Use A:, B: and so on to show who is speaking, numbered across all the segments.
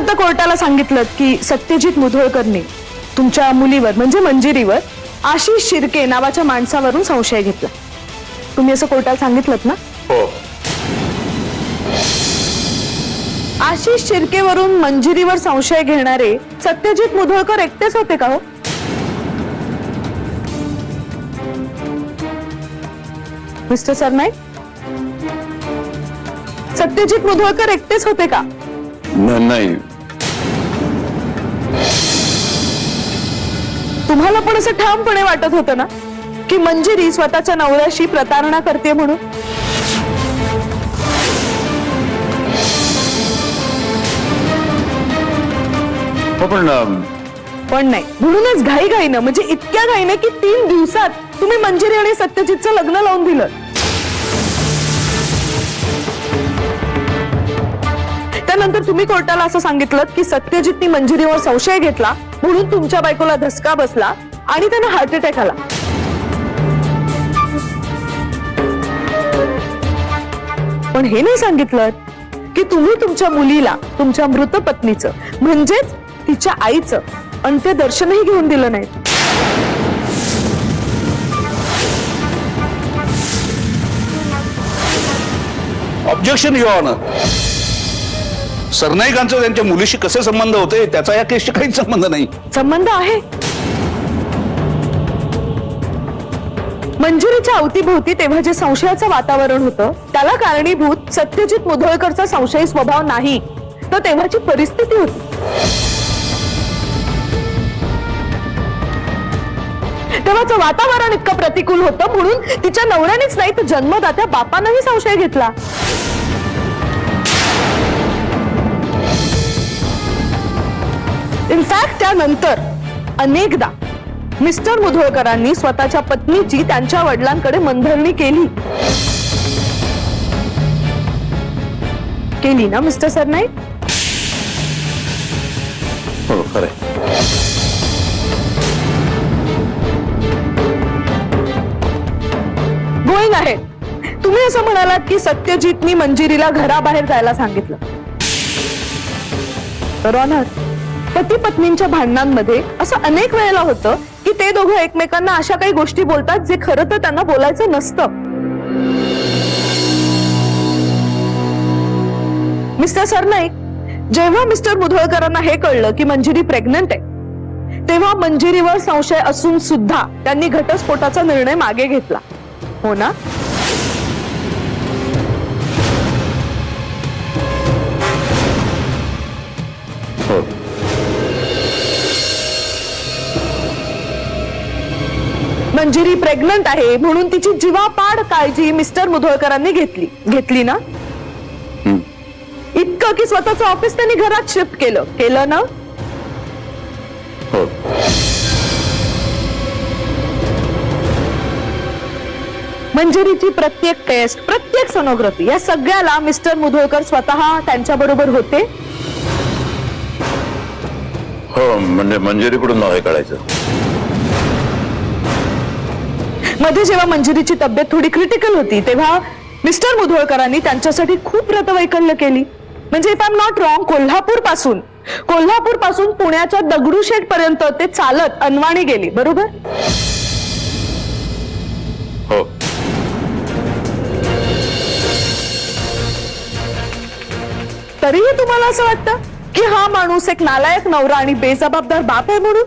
A: आता कोर्टाला सांगितलं की सत्यजित मुधोळकरने तुमच्या मुलीवर म्हणजे मंजिरीवर आशिष शिर्के नावाच्या माणसावरून संशय घेतला. तुम्ही असं कोर्टाला सांगितलं ना?
B: हो.
A: आशिष शिर्केवरून मंजिरीवर संशय घेणारे सत्यजित मुधोळकर एकटेच होते का हो? मिस्टर सरनाईक, सत्यजित मुधोळकर एकटेच होते का?
B: नाही.
A: तुम्हाला पण असं ठामपणे वाटत होतं ना की मंजिरी स्वतःच्या नवऱ्याशी प्रतारणा करते म्हणून? पण नाही, म्हणूनच घाईघाईनं म्हणजे इतक्या घाईनं की 3 दिवसात तुम्ही मंजिरी आणि सत्यजितचं लग्न लावून दिलं. त्यानंतर तुम्ही कोर्टाला असं सांगितलं की सत्यजितनी मंजिरीवर संशय घेतला म्हणून तुमच्या बायकोला धसका बसला आणि त्यांना हार्ट अटॅक आला. पण हे नाही सांगितलं की तुम्ही तुमच्या मुलीला तुमच्या मृत पत्नीचं म्हणजेच तिच्या आईचं अंत्यदर्शनही घेऊन दिलं नाही.
B: Objection your honour. सरनाईकांचं त्यांच्या मुलीशी कसे संबंध होते त्याचा या केसशी काहीच संबंध नाही.
A: संबंध आहे. मंजिरीच्या अवतीभोवती तेव्हा जे संशयाचं वातावरण होतं त्याला कारणीभूत सत्यजित मुधोळकरचा संशयी स्वभाव नाही, तर तेव्हाची परिस्थिती होती. तेव्हाचं वातावरण इतकं प्रतिकूल होतं म्हणून तिच्या नवऱ्यानेच नाही तर जन्मदात्या बापानेही संशय घेतला. इनफॅक्ट त्यानंतर अनेकदा मिस्टर मुधोळकरांनी स्वतःच्या पत्नीची त्यांच्या वडिलांकडे मनधरणी केली ना मिस्टर सरनाईक?
B: हो, खरंय.
A: गोईंग आहे. तुम्ही असं म्हणालात की सत्यजितनी मंजिरीला घराबाहेर जायला सांगितलं. तर ऑनर, पती पत्नींच्या भांडणांमध्ये असं अनेक वेळेला होतं की ते दोघं एकमेकांना अशा काही गोष्टी बोलतात जे खरं तर त्यांना बोलायचं नसतं. मिस्टर सरनाईक, जेव्हा मिस्टर मुधोळकरांना हे कळलं की मंजिरी प्रेग्नंट आहे तेव्हा मंजिरीवर संशय असून सुद्धा त्यांनी घटस्फोटाचा निर्णय मागे घेतला, हो ना?
B: हो.
A: मंजिरी प्रेग्नंट आहे म्हणून तिची जीवापाड काळजी मिस्टर मुधोळकरांनी घेतली ना? इतकं की स्वतःचं ऑफिस त्यांनी घरात शिफ्ट केलं ना?
B: हो.
A: मंजिरीची प्रत्येक टेस्ट, प्रत्येक सोनोग्राफी या सगळ्याला मिस्टर मुधोळकर स्वतः त्यांच्या बरोबर होते?
B: हो, म्हणजे मंजिरीकडून नाव हे काढायचं.
A: मध्ये जेव्हा मंजिरीची तब्येत थोडी क्रिटिकल होती तेव्हा मिस्टर मुधोळकरांनी त्यांच्यासाठी खूप व्रतवैकल्य केली. म्हणजे if I am not wrong, Kolhapur पासून पुण्याच्या दगडूशेठ पर्यंत ते चालत अनवाणी गेली, बरोबर?
B: हो.
A: तरीही तुम्हाला असं वाटतं की हा माणूस एक नालायक नवरा आणि बेजबाबदार बाप आहे म्हणून?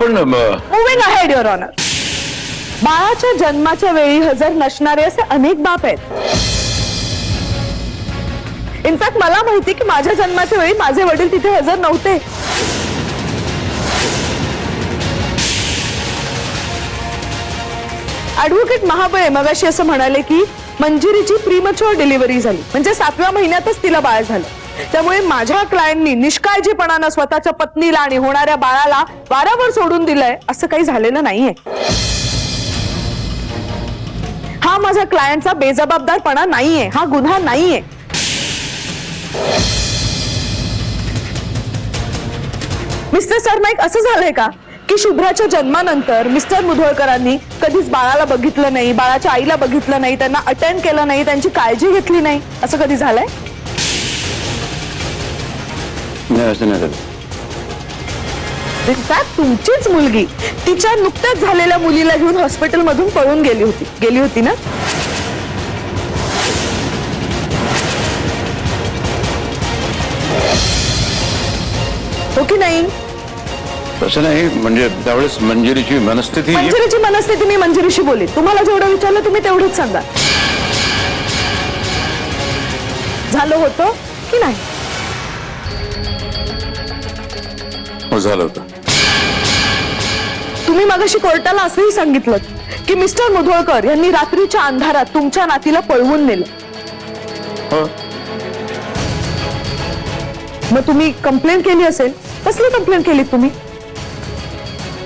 B: पण
A: मुव्हिंग अहेड युअर ऑनर, बाळाच्या जन्माच्या वेळी हजर नसणारे असे अनेक बाप आहेत. इनफॅक्ट मला माहिती की माझ्या जन्माच्या वेळी माझे वडील तिथे हजर नव्हते. ऍडव्होकेट महाबळे मगाशी असं म्हणाले की मंजिरीची प्रीमच्युअर डिलिव्हरी झाली, म्हणजे 7व्या महिन्यातच तिला बाळ झालं. त्यामुळे माझ्या क्लायंटनी निष्काळजीपणानं स्वतःच्या पत्नीला आणि होणाऱ्या बाळाला वारावर सोडून दिलंय असं काही झालेलं नाहीये. हा माझ्या क्लायंटचा बेजबाबदारपणा नाहीये, हा गुन्हा नाहीये. मिस्टर सरनाईक, असं झालंय का की शुभ्राच्या जन्मानंतर मिस्टर मुधोळकरांनी कधीच बाळाला बघितलं नाही, बाळाच्या आईला बघितलं नाही, त्यांना अटेंड केलं नाही, त्यांची काळजी घेतली नाही, असं कधी झालंय?
C: नाही, असं नाही झालं.
A: इनफॅक्ट तुमचीच मुलगी तिच्या नुकत्याच झालेल्या मुलीला घेऊन हॉस्पिटलमधून पळून गेली होती ना? हो की नाही?
C: तसं नाही, म्हणजे त्यावेळेस मंजिरीची मनस्थिती
A: मंजिरीची मनस्थिती मी मंजिरीशी बोली. तुम्हाला जेवढं विचारलं तुम्ही तेवढंच सांगा. झालं होतं की नाही?
C: हो, झालं होतं.
A: तुम्ही मगाशी कोर्टाला असंही सांगितलं की मिस्टर मुधोळकर यांनी रात्रीच्या अंधारात तुमच्या नातीला पळवून नेलं.
C: हो,
A: मग तुम्ही कंप्लेंट केली असेल. कसली कंप्लेंट केली तुम्ही?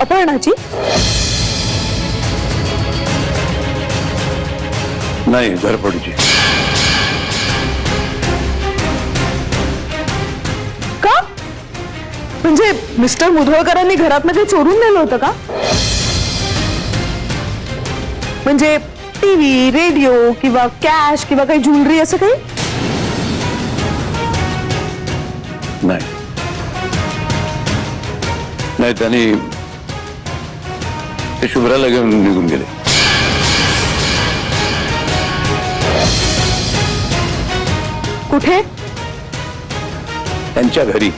A: अपहरणाची?
C: नाही, धरपडीची.
A: का? म्हणजे मिस्टर मुधोळकरांनी घरातनं काही चोरून नेलं होतं का? म्हणजे टीव्ही, रेडिओ किंवा कॅश किंवा काही ज्वेलरी असं काही?
C: नाही नाही, त्यांनी ते शुभ्राला घेऊन निघून गेले.
A: कुठे?
C: त्यांच्या घरी.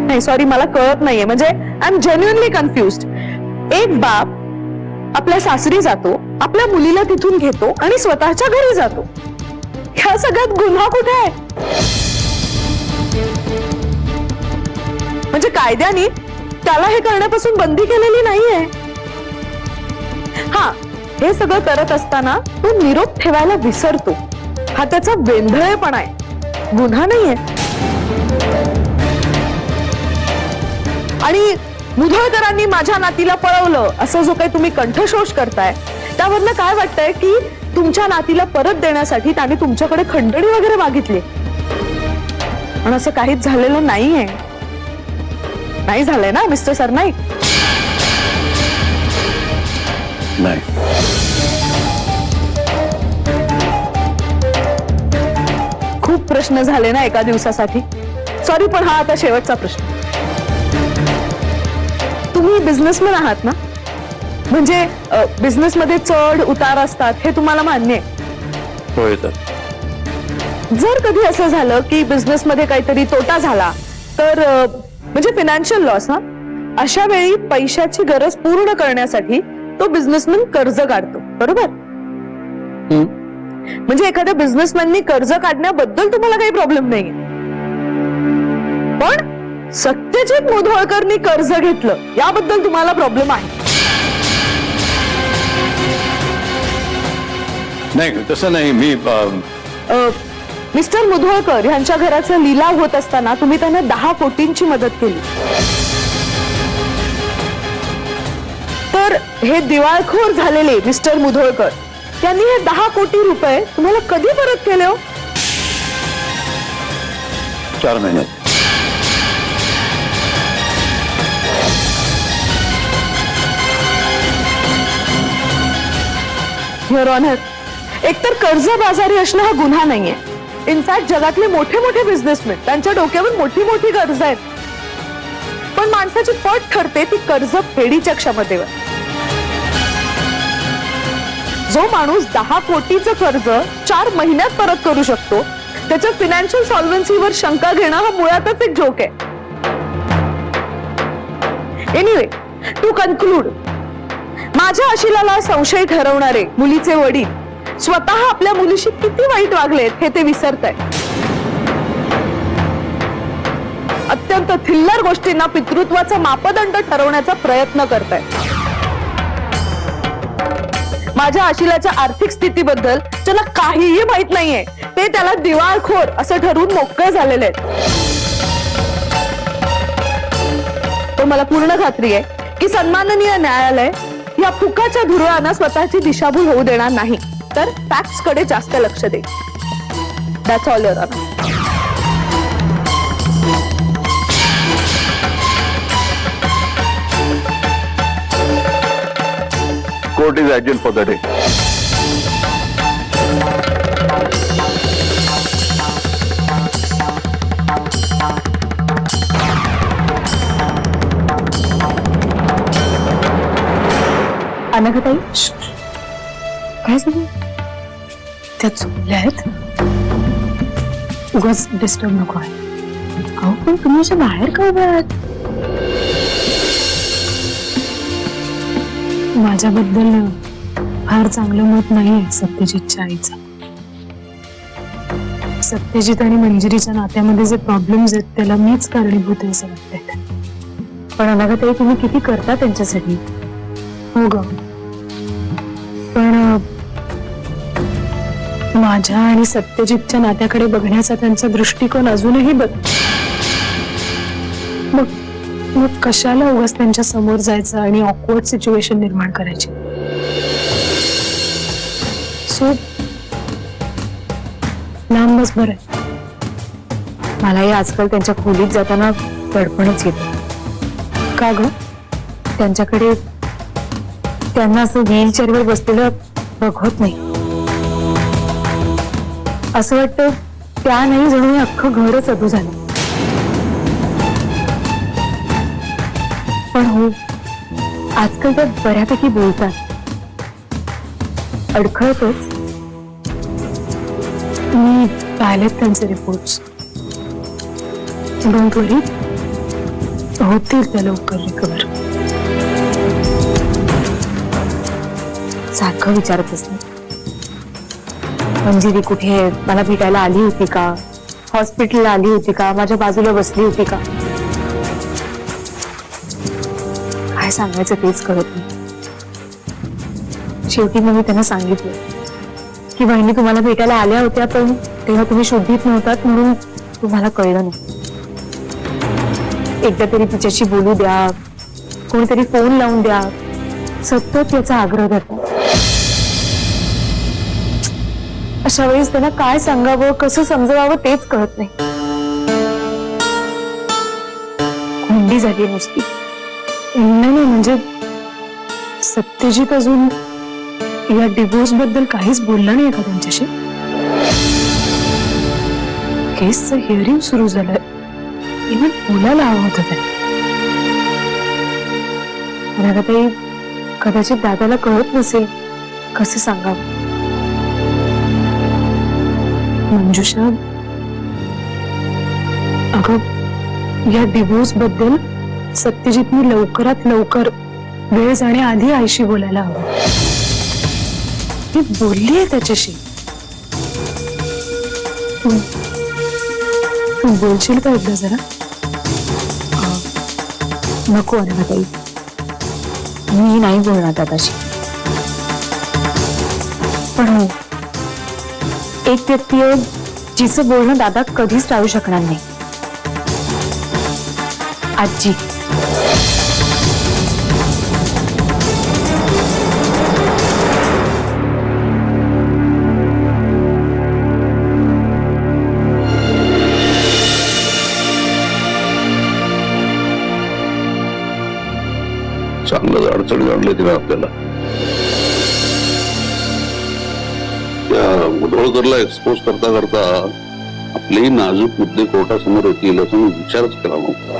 A: नाही, सॉरी, मला कळत नाहीये. म्हणजे आय एम जेन्युइनली कन्फ्युज्ड. एक बाप आपल्या सासरी जातो, आपल्या मुलीला तिथून घेतो आणि स्वतःच्या घरी जातो. ह्या सगळ्यात गुन्हा कुठे आहे? म्हणजे कायद्याने त्याला हे करण्यापासून बंदी केलेली नाहीये. हा, हे सगळं करत असताना तो निरोप ठेवायला विसरतो. हा त्याचा वेंधळेपणा आहे, गुन्हा नाहीये. आणि मुधोळकरांनी माझ्या नातीला पळवलं असं जो काही तुम्ही कंठशोष करताय, त्यावरनं काय वाटतंय की तुमच्या नातीला परत देण्यासाठी त्याने तुमच्याकडे खंडणी वगैरे मागितली. पण असं काहीच झालेलं नाहीये. नाही झालंय ना मिस्टर सरनाईक?
C: नाही.
A: खूप प्रश्न झाले ना एका दिवसासाठी. सॉरी, पण हा आता शेवटचा प्रश्न. तुम्ही बिझनेसमॅन आहात ना? म्हणजे बिझनेसमध्ये चढ उतार असतात हे तुम्हाला मान्य आहे?
C: हो, येतात.
A: जर कधी असं झालं की बिझनेसमध्ये काहीतरी तोटा झाला तर म्हणजे फायनान्शियल लॉस, ना, अशा वेळी पैशाची गरज पूर्ण करण्यासाठी तो बिझनेसमॅन कर्ज काढतो, बरोबर? म्हणजे एखाद्या बिझनेसमॅननी कर्ज काढण्याबद्दल तुम्हाला काही प्रॉब्लेम नाही. पण सत्यजित मुधोळकरनी कर्ज घेतलं याबद्दल तुम्हाला प्रॉब्लेम आहे.
C: नाही, तसं नाही. मी
A: मिस्टर मुधोळकर यांच्या घराचा लिलाव होत असताना तुम्ही त्यांना 10 कोटींची मदत केली. तर हे दिवाळखोर झालेले मिस्टर मुधोळकर यांनी हे 10 कोटी रुपये तुम्हाला कधी परत केले हो?
C: 4 महिन्यात.
A: युअर ऑनर, एकतर कर्जबाजारी असणं हा गुन्हा नाहीये. इनफॅक्ट जगातले मोठे मोठे बिझनेसमॅन त्यांच्या डोक्यावर मोठी मोठी कर्ज आहेत. पण माणसाची पट ठरते ती कर्ज फेडीच्या क्षमतेवर. जो माणूस 10 कोटीचं कर्ज 4 महिन्यात परत करू शकतो त्याच्या फायनान्शियल सॉल्व्हन्सीवर शंका घेणं हा मुळातच एक जोक आहे. एनिवे, टू कन्क्लूड, माझ्या आशिलाला संशय ठरवणारे मुलीचे वडील स्वतः आपल्या मुलीशी किती वाईट वागलेत हे ते विसरतायत. अत्यंत थिल्लर गोष्टींना पितृत्वाचा मापदंड ठरवण्याचा प्रयत्न करतायत. माझ्या आशिलाच्या आर्थिक स्थितीबद्दल ज्याला काहीही माहित नाहीये ते त्याला दिवाळखोर असं ठरवून मोकळे झालेले आहेत. तो मला पूर्ण खात्री आहे की सन्माननीय न्यायालय या फुकाच्या धुरळांना स्वतःची दिशाभूल होऊ देणार नाही, तर फॅक्ट्स कडे जास्त लक्ष देईल. That's all your honour.
C: what is agent for the day.
A: अनघाताई काय झालं? त्या झोपल्या आहेत. उगाच डिस्टर्ब नको आहे. अहो पण तुम्ही अशा बाहेर का उभ्या आहात? माझ्याबद्दल फार चांगलं मत नाहीये सत्यजितच्या आईचं. सत्यजित आणि मंजिरीच्या नात्यामध्ये जे प्रॉब्लेम्स आहेत त्याला मीच कारणीभूत आहे असं वाटतंय. पण अनघाताई तुम्ही किती करता त्यांच्यासाठी. हो ग, पण माझ्या आणि सत्यजितच्या नात्याकडे बघण्याचा त्यांचा दृष्टिकोन अजूनही मग कशाला उगाच त्यांच्या समोर जायचं आणि ऑकवर्ड सिच्युएशन निर्माण करायची. सो लांबच बरं. मलाही आजकाल त्यांच्या खोलीत जाताना दडपणच येते. का ग, त्यांच्याकडे त्यांना असं व्हीलचेअरवर बसलेलं बघवत नाही. असं वाटतं त्या नाही जणू हे अख्खं घरच अधू झालं. पण हो, आजकाल त्या बऱ्यापैकी बोलतात. अडखळतच. मी पाहिलेत त्यांचे रिपोर्ट्स. डोंट वरी, होतील त्या लवकर रिकवर. सारखं विचारत असते, मंजिरी कुठे आहे, मला भेटायला आली होती का, हॉस्पिटलला आली होती का, माझ्या बाजूला बसली होती का. काय सांगायचं तेच कळत नाही. शेवटी मग मी त्यांना सांगितलं की बहिणी तुम्हाला भेटायला आल्या होत्या पण तेव्हा तुम्ही शुद्धीत नव्हतात म्हणून तुम्हाला कळलं नाही. एकदा तरी तिच्याशी बोलू द्या, कोणीतरी फोन लावून द्या. सतत याचा आग्रह धरतात. अशा वेळेस त्यांना काय सांगावं, कसं समजवावं तेच कळत नाही. कोंडी झाली नुसती. नाही म्हणजे सत्यजित अजून या डिवोर्स बद्दल काहीच बोलला नाही का त्यांच्याशी. केसचं हिअरिंग सुरू झालंय. इव्हन बोलायला हवं होतं त्यांनी. कदाचित दादाला कळत नसेल कसं सांगावं. मंजुषा, अगं या डिवोर्स बद्दल सत्यजितने लवकरात लवकर वेळ जाण्याआधी आईशी बोलायला हवं. मी बोललीये त्याच्याशी. तू बोलशील का एकदा जरा? नको अनघाताई, मी नाही बोलणार दादाशी. पण हो, एक व्यक्ती आहे जिचं बोलणं दादा कधीच टाळू शकणार नाही. आजी.
B: चांगलंच अडचणी आणले तिला आपल्याला. त्या मुधोळकरला एक्सपोज करता करता आपले नाजूक मुद्दे कोर्टासमोर येतील असं मी विचारच केला नव्हता.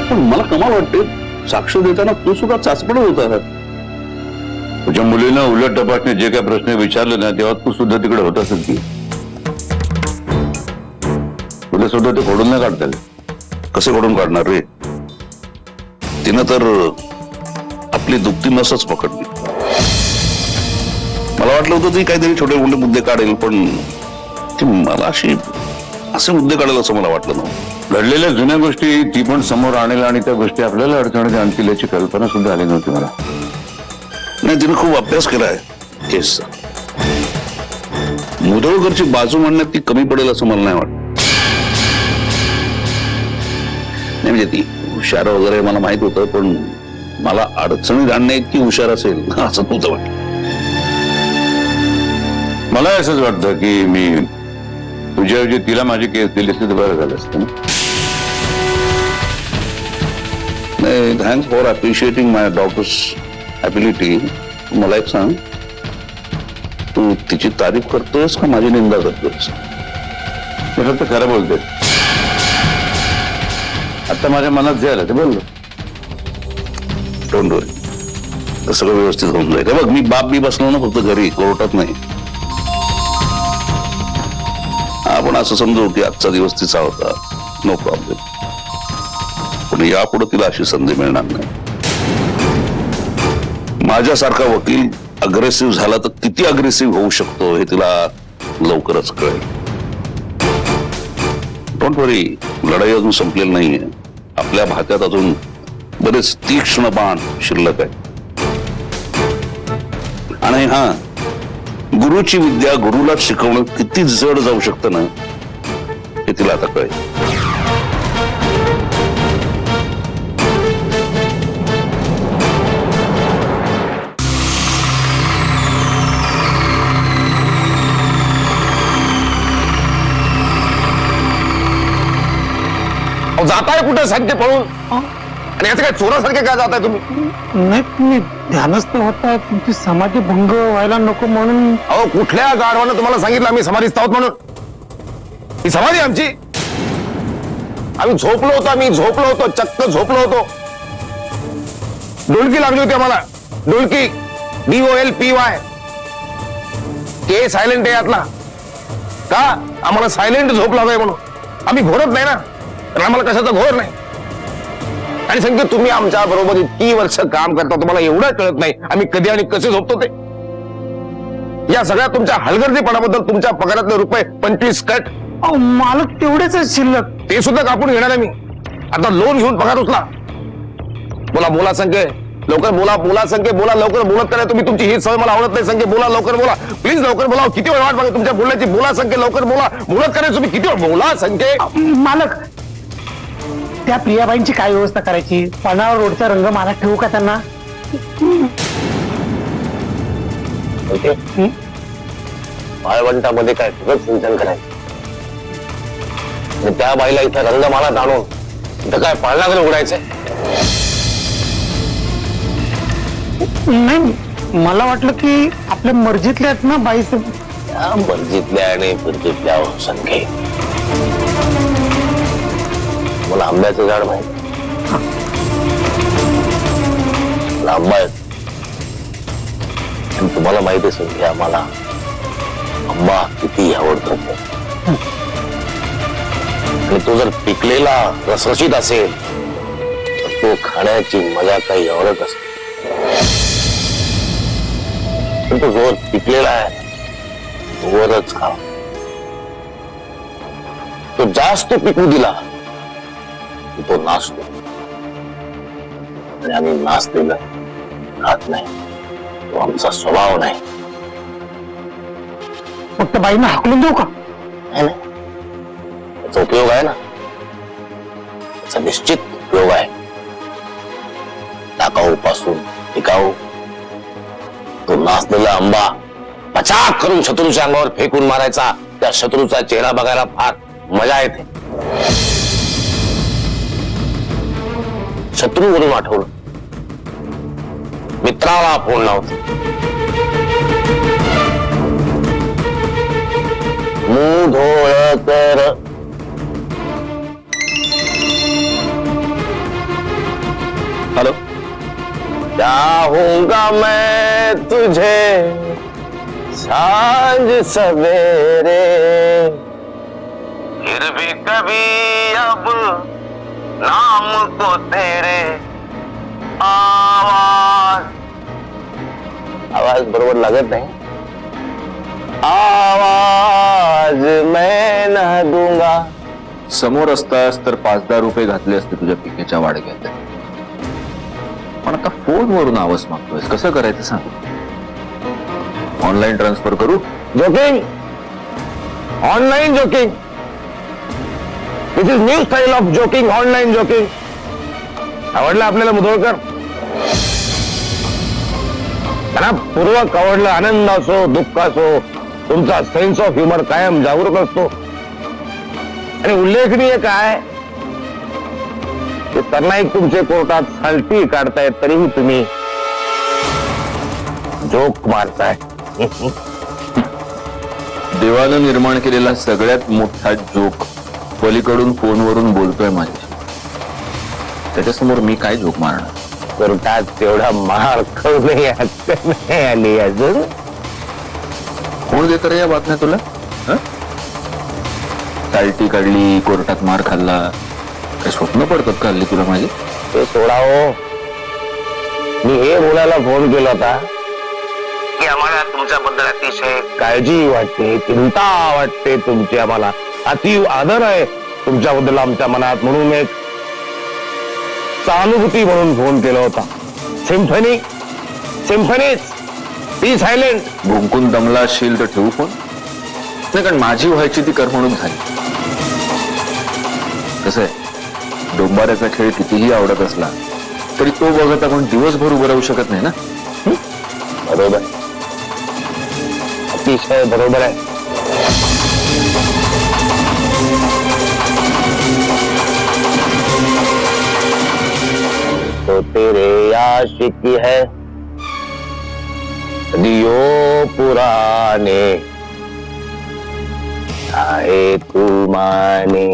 B: पण मला कमाल वाटते, साक्ष देताना तू सुद्धा चाचपडत होता.
C: तुझ्या मुलीनं उलट तपासणे जे काही प्रश्न विचारले ना तेव्हा तू सुद्धा तिकडे होतास की. तुला सुद्धा ते खोडून नाही काढता.
B: कसे खोडून काढणार रे? तिनं तर आपली दुखती नसच पकडली. मला वाटलं होतं ती काहीतरी छोटे मोठे मुद्दे काढेल, पण ती मला असे मुद्दे काढेल असं मला वाटलं नव्हतं.
C: घडलेल्या जुन्या गोष्टी ती पण समोर आणेल आणि त्या गोष्टी आपल्याला अडचणीत आणतील याची कल्पना सुद्धा आली नव्हती मला.
B: नाही, तिने खूप अभ्यास केलाय केसचा. मुधोळकरची बाजू मांडण्यात ती कमी पडेल असं मला नाही वाटत. नाही म्हणजे ती हुशार वगैरे मला माहित होतं, पण मला अडचणीत आणण्या इतकी हुशार असेल असं नव्हतं वाटलं.
C: मला असंच वाटतं की मी तुझ्याऐवजी तिला माझी केस दिली असती तर बरं झालं असतं ना.
B: Thanks for appreciating my daughter's ability. मला एक सांग, तू तिची तारीफ करतोयस का माझी निंदा करतोयस?
C: मी फक्त खरं बोलते. आता माझ्या मनात जे आलं ते बोललो.
B: डोंट वरी, तर सगळं व्यवस्थित होऊन जाईल. बघ, मी बाप बी बसलो ना फक्त घरी, कोर्टात नाही. आपण असं समजू की आजचा दिवस तिचा होता, नो प्रॉब्लेम. पण यापुढे तिला अशी संधी मिळणार नाही. माझ्यासारखा वकील अग्रेसिव्ह झाला तर किती अग्रेसिव्ह होऊ शकतो हे तिला लवकरच कळेल. डोंट वरी, लढाई अजून संपलेली नाहीये. आपल्या भात्यात अजून बरेच तीक्ष्ण बाण शिल्लक आहे. आणि हा, गुरुची विद्या गुरुलाच शिकवणं किती जड जाऊ शकतं ना, हे तिला आता कळेल.
D: जाताय कुठे साध्य पळून? आणि याचं काय चोरासारखे काय जाताय तुम्ही?
E: नाही, तुम्ही ध्यानस्थ होता, तुमची समाधी भंग व्हायला नको म्हणून.
D: अहो, कुठल्या गाढवानं तुम्हाला सांगितलं आम्ही समाधीत आहोत म्हणून? ही समाधी आमची. आम्ही झोपलो होतो, चक्क झोपलो होतो. डुलकी लागली होती आम्हाला, डुलकी. DOLPY. के सायलेंट आहे यातला. का आम्हाला सायलेंट झोप लागलाय म्हणून? आम्ही घोरत नाही ना, तर आम्हाला कशाचा घोर नाही. आणि सांगतो, तुम्ही आमच्या बरोबर इतकी वर्ष काम करता, तुम्हाला एवढं कळत नाही आम्ही कधी आणि कसे झोपतो ते? या सगळ्या तुमच्या हलगर्जीपणाबद्दल तुमच्या पगारातले रुपये 25 कट.
E: मालक तेवढेच आहे शिल्लक.
D: ते सुद्धा कापून घेणार आहे मी. आता लोन घेऊन पगार उचला. बोला संख्ये, लवकर बोला संख्ये, लवकर बोलत करा तुम्ही. तुमची ही सवय मला आवडत नाही. संख्ये बोला, लवकर बोला प्लीज, लवकर बोला. किती वेळ वाट बघा तुमच्या बोलण्याची? बोला संख्ये, लवकर बोलत करायचं तुम्ही. किती वेळ बोला संख्ये?
E: मालक, त्या प्रियाबाईंची काय व्यवस्था करायची? पानावर रोडचा रंग मला ठेवू का त्यांना?
D: वाळवंटामध्ये काय ठिबक सिंचन करायचं? आणि त्या बाईला इथं रंगमाला ताणून इथं काय पाळणाघर उघडायचंय?
E: नाही, मला वाटलं की आपल्या मर्जीतल्या आहेत ना बाईच.
D: मर्जीतल्या आणि फिरजीतल्या संख्ये. मला आंब्याचं झाड माहिती, मला आंबा आहे. आणि तुम्हाला माहिती आहे संख्या, आम्हाला आंबा किती आवडतो. आणि तो जर पिकलेला रसरशीत असेल तर तो खाण्याची मजा काही आवडत असते. पण तो जोर पिकलेला आहे तोवरच खा. तो जास्त पिकू दिला की तो नाचतो. आणि आम्ही नाचलेलं खात नाही, तो आमचा स्वभाव नाही.
E: फक्त बाईंना हाकलून देऊ का?
D: है ना? त्याचा उपयोग आहे ना, त्याचा निश्चित उपयोग आहे. टाकाऊ पासून टिकाऊ. तो नाचलेला आंबा पचाक करून शत्रूच्या अंगावर फेकून मारायचा. त्या शत्रूचा चेहरा बघायला फार मजा येते. शत्रूवरून आठवलं, मित्राला फोन लावतो. मुंह धोळ कर.
B: हॅलो.
D: चाहूंगा मैं तुझे सांझ सवेरे, फिर भी कभी अब नाम को तेरे आवाज बरोबर लागत नाही. आवाज मैं न दूंगा.
F: समोर असतास तर 5-10 रुपये घातले असते तुझ्या पिकेच्या वाडग्यात. पण आता फोनवरून आवाज मागतोयस, कसं करायचं सांग? ऑनलाईन ट्रान्सफर करू?
D: Joking, online joking. This is new style of joking, online joking. आवडलं आपल्याला मुधोळकर? पूर्वक आवडलं. आनंद असो दुःख असो, तुमचा सेन्स ऑफ ह्युमर कायम जागरूक असतो. आणि उल्लेखनीय काय, ते सरनाईक तुमचे कोर्टात खालती काढतायत तरीही तुम्ही जोक मारताय.
F: देवानं निर्माण केलेला सगळ्यात मोठा जोक पलीकडून फोनवरून बोलतोय माझ्याशी. त्याच्यासमोर मी काय जोक मारणार?
D: कोर्टात तेवढा मार खाऊनही अक्कल नाही आली अजून.
F: कोण देत रे या बातम्या तुला? चालती काढली, कोर्टात मार खाल्ला, काय स्वप्न पडतात का हल्ली तुला माझे?
D: ते सोडा हो. मी हे बोलायला फोन केला होता की आम्हाला तुमच्याबद्दल अतिशय काळजी वाटते, चिंता वाटते तुमची. आम्हाला अति आदर आहे तुमच्याबद्दल आमच्या मनात, म्हणून एक सहानुभूती म्हणून फोन केला होता. सिम्फनीच बी सायलेंट.
F: भुंकून दमला असशील तर ठेवू फोन? नाही, कारण माझी व्हायची ती करमणूक झाली. कसं आहे, डोंबाऱ्याचा खेळ कितीही आवडत असला तरी तो बघत आपण दिवसभर उभं राहू शकत नाही ना.
D: बरोबर, अतिशय बरोबर आहे. तो तेरे आशिकी है दियो पुराने, चाहे तू माने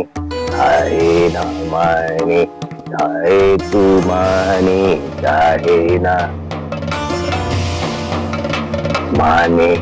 D: चाहे ना माने, चाहे तू माने चाहे ना माने.